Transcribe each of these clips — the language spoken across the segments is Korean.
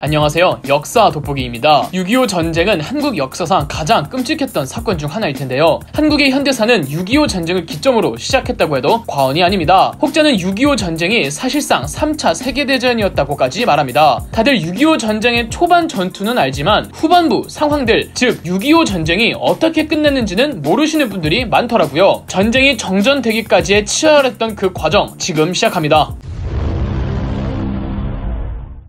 안녕하세요. 역사 돋보기입니다. 6.25 전쟁은 한국 역사상 가장 끔찍했던 사건 중 하나일 텐데요. 한국의 현대사는 6.25 전쟁을 기점으로 시작했다고 해도 과언이 아닙니다. 혹자는 6.25 전쟁이 사실상 3차 세계대전이었다고까지 말합니다. 다들 6.25 전쟁의 초반 전투는 알지만 후반부 상황들, 즉 6.25 전쟁이 어떻게 끝냈는지는 모르시는 분들이 많더라고요. 전쟁이 정전되기까지의 치열했던 그 과정, 지금 시작합니다.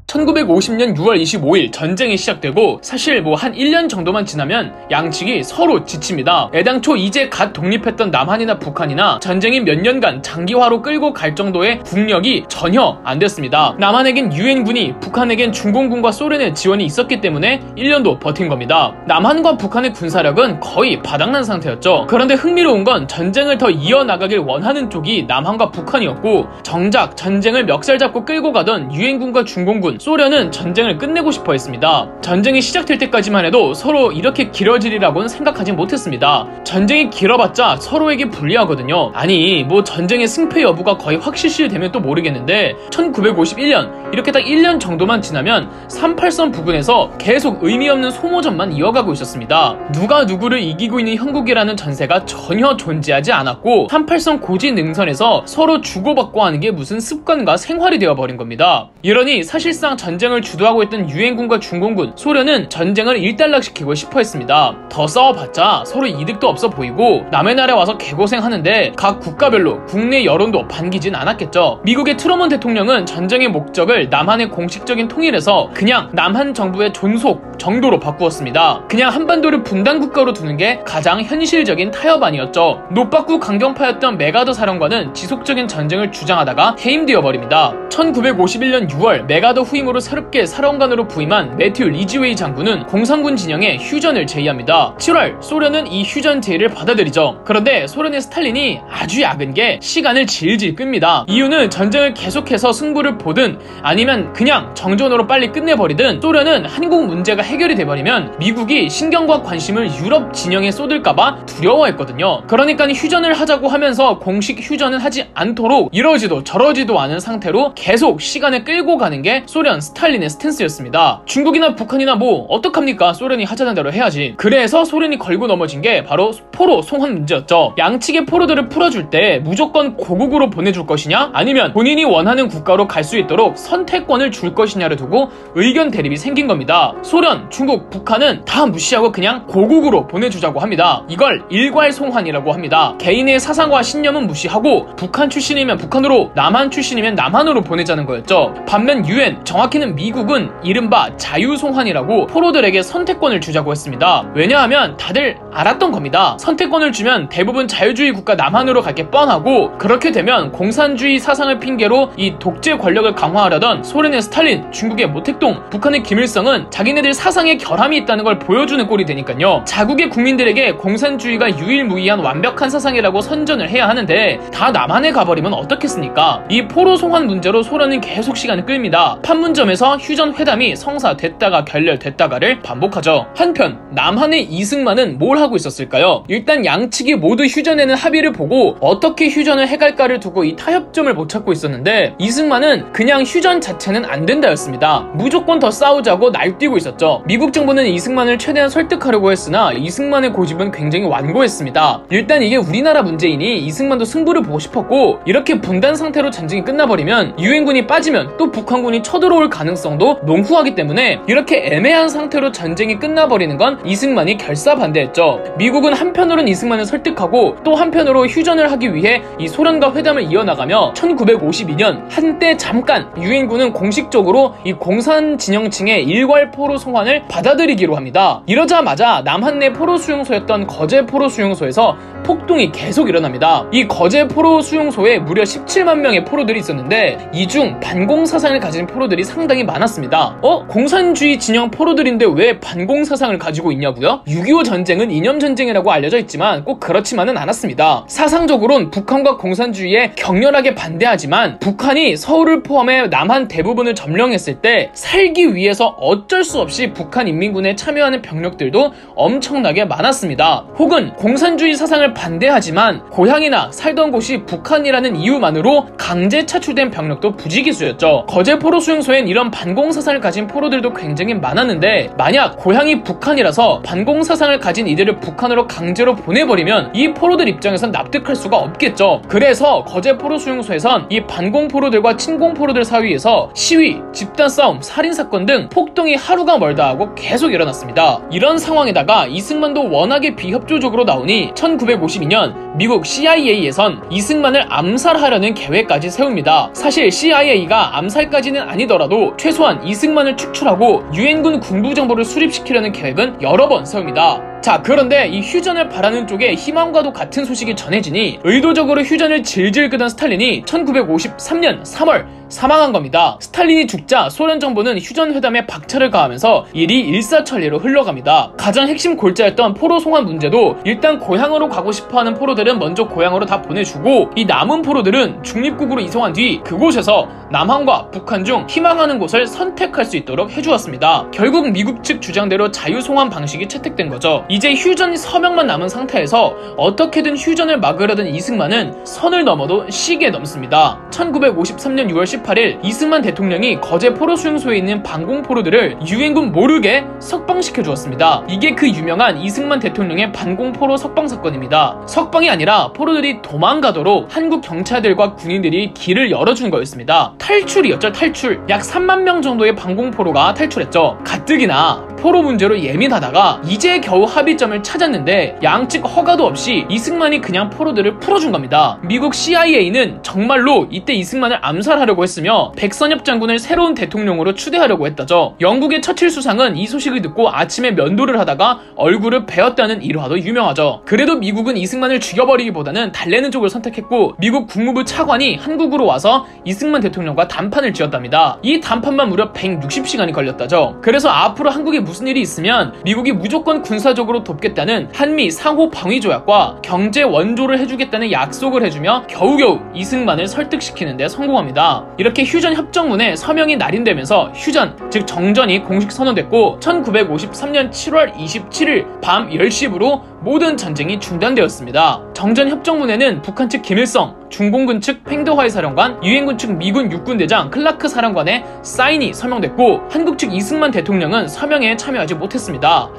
1950년 6월 25일 전쟁이 시작되고 사실 한 1년 정도만 지나면 양측이 서로 지칩니다. 애당초 이제 갓 독립했던 남한이나 북한이나 전쟁이 몇 년간 장기화로 끌고 갈 정도의 국력이 전혀 안 됐습니다. 남한에겐 유엔군이, 북한에겐 중공군과 소련의 지원이 있었기 때문에 1년도 버틴 겁니다. 남한과 북한의 군사력은 거의 바닥난 상태였죠. 그런데 흥미로운 건 전쟁을 더 이어나가길 원하는 쪽이 남한과 북한이었고, 정작 전쟁을 멱살 잡고 끌고 가던 유엔군과 중공군, 소련은 전쟁을 끝내고 싶어 했습니다. 전쟁이 시작될 때까지만 해도 서로 이렇게 길어지리라고는 생각하지 못했습니다. 전쟁이 길어봤자 서로에게 불리하거든요. 아니 전쟁의 승패 여부가 거의 확실시되면 또 모르겠는데 1951년 이렇게 딱 1년 정도만 지나면 38선 부근에서 계속 의미 없는 소모전만 이어가고 있었습니다. 누가 누구를 이기고 있는 형국이라는 전세가 전혀 존재하지 않았고 38선 고지 능선에서 서로 주고받고 하는 게 무슨 습관과 생활이 되어버린 겁니다. 이러니 사실상 전쟁을 주도하고 있던 유엔군과 중공군, 소련은 전쟁을 일단락시키고 싶어 했습니다. 더 싸워봤자 서로 이득도 없어 보이고 남의 나라에 와서 개고생하는데 각 국가별로 국내 여론도 반기진 않았겠죠. 미국의 트루먼 대통령은 전쟁의 목적을 남한의 공식적인 통일에서 그냥 남한 정부의 존속 정도로 바꾸었습니다. 그냥 한반도를 분단 국가로 두는 게 가장 현실적인 타협안이었죠. 노빠꾸 강경파였던 메가더 사령관은 지속적인 전쟁을 주장하다가 해임되어 버립니다. 1951년 6월 메가더 후임으로 새롭게 사령관으로 부임한 매튜 리지웨이 장군은 공산군 진영에 휴전을 제의합니다. 7월 소련은 이 휴전 제의를 받아들이죠. 그런데 소련의 스탈린이 아주 야근 게 시간을 질질 끕니다. 이유는 전쟁을 계속해서 승부를 보든 아니면 그냥 정전으로 빨리 끝내버리든 소련은 한국 문제가 해결이 돼버리면 미국이 신경과 관심을 유럽 진영에 쏟을까봐 두려워했거든요. 그러니까 휴전을 하자고 하면서 공식 휴전은 하지 않도록 이러지도 저러지도 않은 상태로 계속 시간을 끌고 가는 게 소련 스탈린의 스탠스였습니다. 중국이나 북한이나 어떡합니까? 소련이 하자는 대로 해야지. 그래서 소련이 걸고 넘어진 게 바로 포로 송환 문제였죠. 양측의 포로들을 풀어줄 때 무조건 고국으로 보내줄 것이냐, 아니면 본인이 원하는 국가로 갈 수 있도록 선택권을 줄 것이냐를 두고 의견 대립이 생긴 겁니다. 소련, 중국, 북한은 다 무시하고 그냥 고국으로 보내주자고 합니다. 이걸 일괄 송환이라고 합니다. 개인의 사상과 신념은 무시하고 북한 출신이면 북한으로, 남한 출신이면 남한으로 보내자는 거였죠. 반면 유엔, 정확히는 미국은 이른바 자유송환이라고 포로들에게 선택권을 주자고 했습니다. 왜냐하면 다들 알았던 겁니다. 선택권을 주면 대부분 자유주의 국가 남한으로 갈 게 뻔하고, 그렇게 되면 공산주의 사상을 핑계로 이 독재 권력을 강화하려던 소련의 스탈린, 중국의 모택동, 북한의 김일성은 자기네들 사상에 결함이 있다는 걸 보여주는 꼴이 되니까요. 자국의 국민들에게 공산주의가 유일무이한 완벽한 사상이라고 선전을 해야 하는데 다 남한에 가버리면 어떻겠습니까? 이 포로 송환 문제로 소련은 계속 시간을 끌입니다. 판문점에서 휴전 회담이 성사됐다가 결렬됐다가를 반복하죠. 한편 남한의 이승만은 뭘 하고 있었을까요? 일단 양측이 모두 휴전에는 합의를 보고 어떻게 휴전을 해갈까를 두고 이 타협점을 못 찾고 있었는데, 이승만은 그냥 휴전 자체는 안 된다였습니다. 무조건 더 싸우자고 날뛰고 있었죠. 미국 정부는 이승만을 최대한 설득하려고 했으나 이승만의 고집은 굉장히 완고했습니다. 일단 이게 우리나라 문제이니 이승만도 승부를 보고 싶었고, 이렇게 분단 상태로 전쟁이 끝나버리면 유엔군이 빠지면 또 북한군이 쳐들어올 가능성도 농후하기 때문에 이렇게 애매한 상태로 전쟁이 끝나버리는 건 이승만이 결사반대했죠. 미국은 한편으로는 이승만을 설득하고 또 한편으로 휴전을 하기 위해 이 소련과 회담을 이어나가며 1952년 한때 잠깐 유엔군은 공식적으로 이 공산 진영층의 일괄 포로 송환을 받아들이기로 합니다. 이러자마자 남한 내 포로 수용소였던 거제 포로 수용소에서 폭동이 계속 일어납니다. 이 거제 포로 수용소에 무려 17만 명의 포로들이 있었는데 이 중 반공 사상을 가진 포로들이 상당히 많았습니다. 공산주의 진영 포로들인데 왜 반공 사상을 가지고 있냐고요? 6.25 전쟁은 이념전쟁이라고 알려져 있지만 꼭 그렇지만은 않았습니다. 사상적으로는 북한과 공산주의에 격렬하게 반대하지만 북한이 서울을 포함해 남한 대부분을 점령했을 때 살기 위해서 어쩔 수 없이 북한 인민군에 참여하는 병력들도 엄청나게 많았습니다. 혹은 공산주의 사상을 반대하지만 고향이나 살던 곳이 북한이라는 이유만으로 강제 차출된 병력도 부지기수였죠. 거제 포로 수용소엔 이런 반공 사상을 가진 포로들도 굉장히 많았는데 만약 고향이 북한이라서 반공 사상을 가진 이들을 북한으로 강제로 보내버리면 이 포로들 입장에선 납득할 수가 없겠죠. 그래서 거제 포로 수용소에선 이 반공 포로들과 친공 포로들 사이에서 시위, 집단 싸움, 살인 사건 등 폭동이 하루가 멀다 하고 계속 일어났습니다. 이런 상황에다가 이승만도 워낙에 비협조적으로 나오니 1952년 미국 CIA에선 이승만을 암살하려는 계획까지 세웁니다. 사실 CIA가 암살까지는 아니더라도 최소한 이승만을 축출하고 유엔군 군부 정보를 수립시키려는 계획은 여러 번 세웁니다. 자, 그런데 이 휴전을 바라는 쪽에 희망과도 같은 소식이 전해지니 의도적으로 휴전을 질질 끄던 스탈린이 1953년 3월 사망한 겁니다. 스탈린이 죽자 소련 정부는 휴전 회담에 박차를 가하면서 일이 일사천리로 흘러갑니다. 가장 핵심 골자였던 포로 송환 문제도 일단 고향으로 가고 싶어하는 포로들은 먼저 고향으로 다 보내주고 이 남은 포로들은 중립국으로 이송한 뒤 그곳에서 남한과 북한 중 희망하는 곳을 선택할 수 있도록 해주었습니다. 결국 미국 측 주장대로 자유송환 방식이 채택된 거죠. 이제 휴전 서명만 남은 상태에서 어떻게든 휴전을 막으려던 이승만은 선을 넘어도 시기에 넘습니다. 1953년 6월 18일 이승만 대통령이 거제 포로 수용소에 있는 반공 포로들을 유엔군 모르게 석방시켜 주었습니다. 이게 그 유명한 이승만 대통령의 반공 포로 석방 사건입니다. 석방이 아니라 포로들이 도망가도록 한국 경찰들과 군인들이 길을 열어준 거였습니다. 탈출이었죠, 탈출. 약 3만 명 정도의 반공 포로가 탈출했죠. 가뜩이나 포로 문제로 예민하다가 이제 겨우 합의점을 찾았는데 양측 허가도 없이 이승만이 그냥 포로들을 풀어준 겁니다. 미국 CIA는 정말로 이때 이승만을 암살하려고 했으며 백선엽 장군을 새로운 대통령으로 추대하려고 했다죠. 영국의 처칠 수상은 이 소식을 듣고 아침에 면도를 하다가 얼굴을 베었다는 일화도 유명하죠. 그래도 미국은 이승만을 죽여버리기보다는 달래는 쪽을 선택했고 미국 국무부 차관이 한국으로 와서 이승만 대통령과 담판을 지었답니다. 이 담판만 무려 160시간이 걸렸다죠. 그래서 앞으로 한국에 무슨 일이 있으면 미국이 무조건 군사적으로 돕겠다는 한미 상호 방위 조약과 경제 원조를 해주겠다는 약속을 해주며 겨우겨우 이승만을 설득시키는 데 성공합니다. 이렇게 휴전 협정문에 서명이 날인되면서 휴전, 즉 정전이 공식 선언됐고 1953년 7월 27일 밤 10시부로 모든 전쟁이 중단되었습니다. 정전 협정문에는 북한 측 김일성, 중공군 측 팽더화이 사령관, 유엔군 측 미군 육군대장 클라크 사령관의 사인이 서명됐고 한국 측 이승만 대통령은 서명에 참여하지 못했습니다.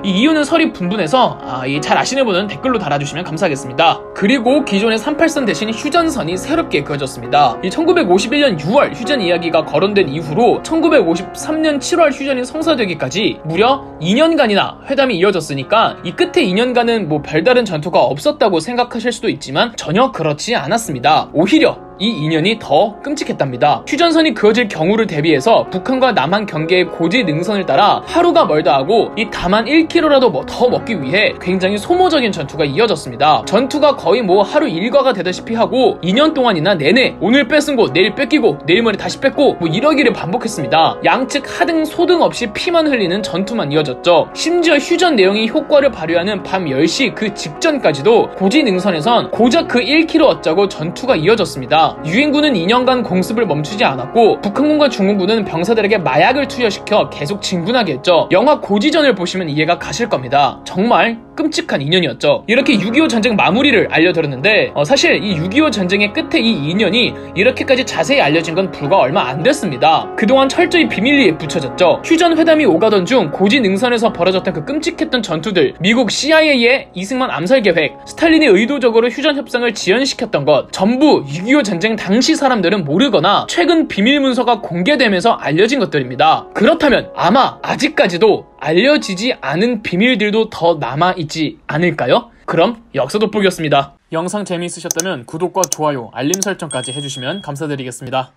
이 이유는 설이 분분해서 잘 아시는 분은 댓글로 달아주시면 감사하겠습니다. 그리고 기존의 38선 대신 휴전선이 새롭게 그어졌습니다. 이 1951년 6월 휴전 이야기가 거론된 이후로 1953년 7월 휴전이 성사되기까지 무려 2년간이나 회담이 이어졌으니까 이 끝에 2년간은 뭐 별다른 전투가 없었다고 생각하실 수도 있지만 전혀 그렇지 않았습니다. 오히려 이 2년이 더 끔찍했답니다. 휴전선이 그어질 경우를 대비해서 북한과 남한 경계의 고지 능선을 따라 하루가 멀다 하고 이 다만 1km라도 더 먹기 위해 굉장히 소모적인 전투가 이어졌습니다. 전투가 거의 뭐 하루 일과가 되다시피 하고 2년 동안이나 내내 오늘 뺏은 곳 내일 뺏기고 내일 모레 다시 뺏고 뭐 이러기를 반복했습니다. 양측 하등 소등 없이 피만 흘리는 전투만 이어졌죠. 심지어 휴전 내용이 효과를 발휘하는 밤 10시 그 직전까지도 고지 능선에선 고작 그 1km 어짜고 전투가 이어졌습니다. 유엔군은 2년간 공습을 멈추지 않았고 북한군과 중공군은 병사들에게 마약을 투여시켜 계속 진군하게 했죠. 영화 고지전을 보시면 이해가 가실 겁니다. 정말 끔찍한 2년이었죠. 이렇게 6.25 전쟁 마무리를 알려드렸는데 사실 이 6.25 전쟁의 끝에 이 2년이 이렇게까지 자세히 알려진 건 불과 얼마 안 됐습니다. 그동안 철저히 비밀리에 붙여졌죠. 휴전 회담이 오가던 중 고지 능선에서 벌어졌던 그 끔찍했던 전투들, 미국 CIA의 이승만 암살 계획, 스탈린이 의도적으로 휴전 협상을 지연시켰던 것 전부 6.25 전쟁 당시 사람들은 모르거나 최근 비밀 문서가 공개되면서 알려진 것들입니다. 그렇다면 아마 아직까지도 알려지지 않은 비밀들도 더 남아있지 않을까요? 그럼 역사 돋보기였습니다. 영상 재미있으셨다면 구독과 좋아요, 알림 설정까지 해주시면 감사드리겠습니다.